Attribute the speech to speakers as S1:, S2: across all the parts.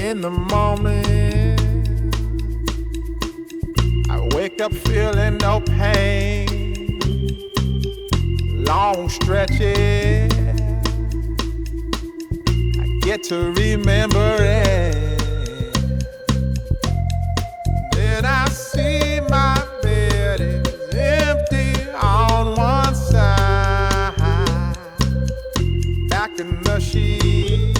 S1: In the morning, I wake up feeling no pain. Long stretches, I get to remember it. Then I see my bed is empty on one side. Back in the sheet,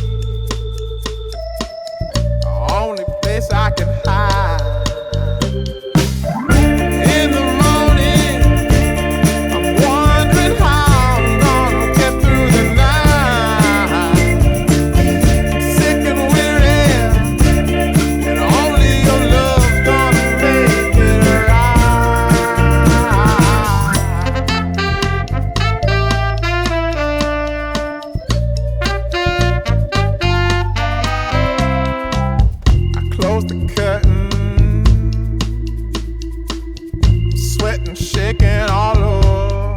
S1: only place I can hide. In the morning, I'm wondering how I'm gonna get through the night. Sick and weary, and only your love's gonna make it Close the curtain, sweating, shaking all over.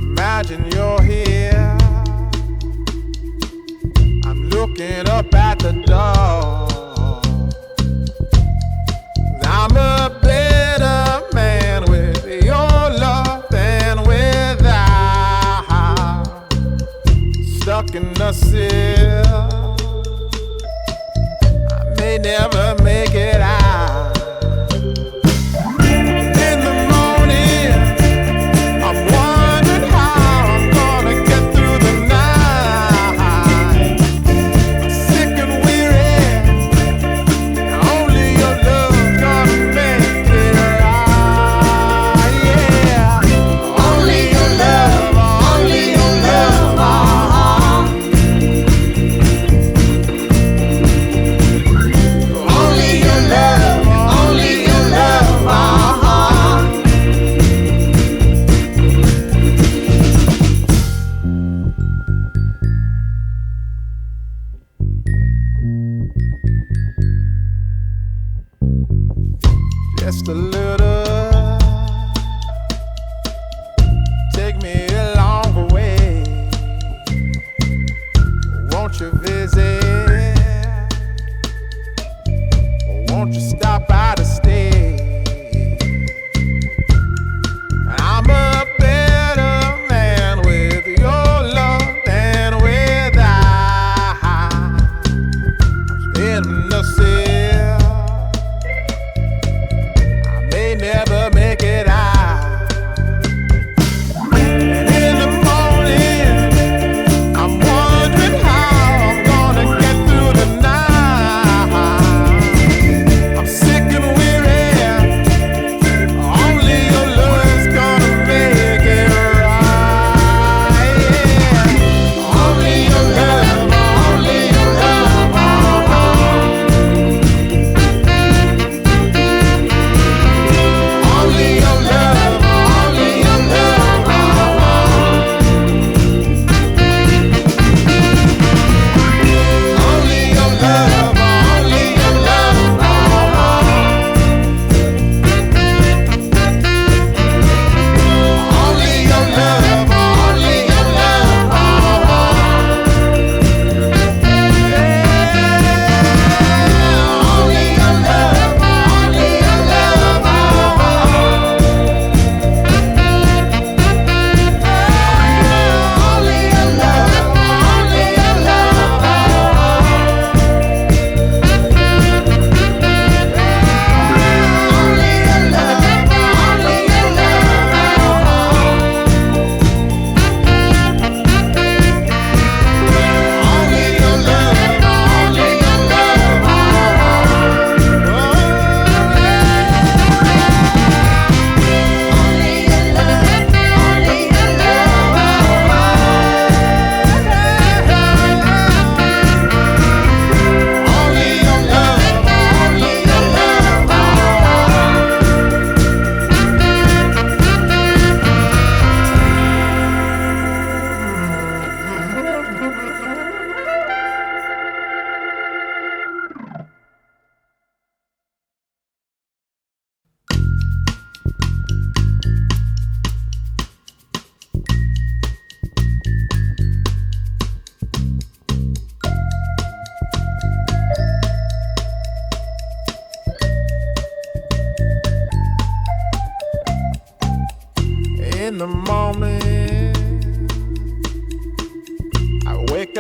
S1: Imagine you're here, I'm looking up at the door. I'm a better man with your love than without. Stuck in the sill, may never make it out. In the morning, I'm wondering how I'm gonna get through the night. Sick and weary, only your love's gonna make it right. Yeah, only your love, only your love. Only your love, only your love, Just a little, take me along the way. Won't you visit? Won't you stop by to stay? I'm a better man with your love than without. In the cell, I may never make it out. And in the morning, I'm wondering how I'm gonna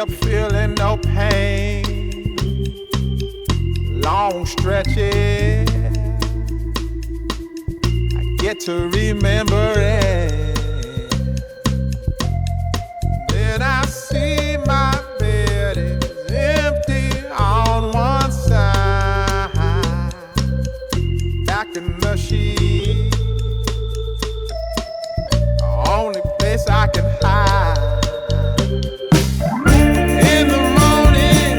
S1: up feeling no pain. Long stretches, I get to remember it. Then I see my bed is empty on one side. Back in the sheet, only place I can hide. In the morning,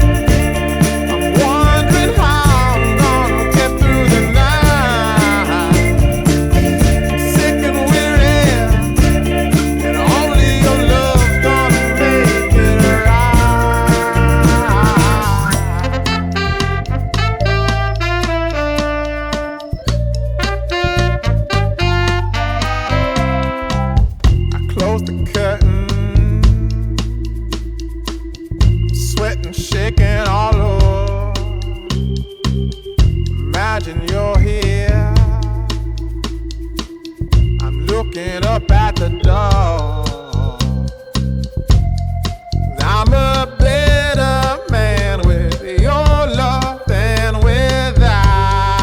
S1: I'm wondering how I'm gonna get through the night. Sick and weary, and only your love's gonna make it right. I close the curtain, sweating, shaking all over. Imagine you're here. I'm looking up at the door. I'm a better man with your love than without.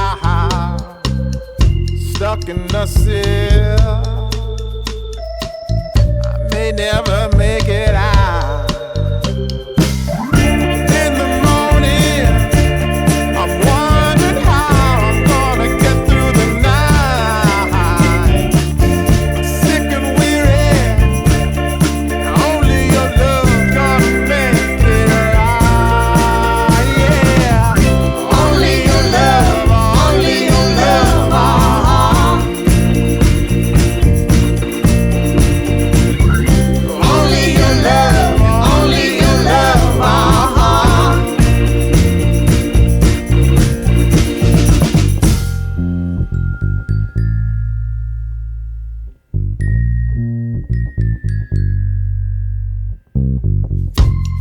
S1: Stuck in the cell, I may never make it out. In the morning, I'm wondering how I'm gonna get through the night. Sick and weary, only your love's gonna make it right. Yeah, only your love, only your love. Only your love, only your love.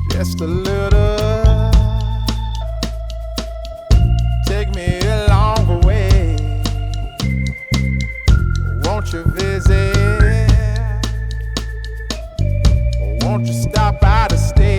S1: Just a little, take me along the way. Won't you visit? Won't you stop by to stay?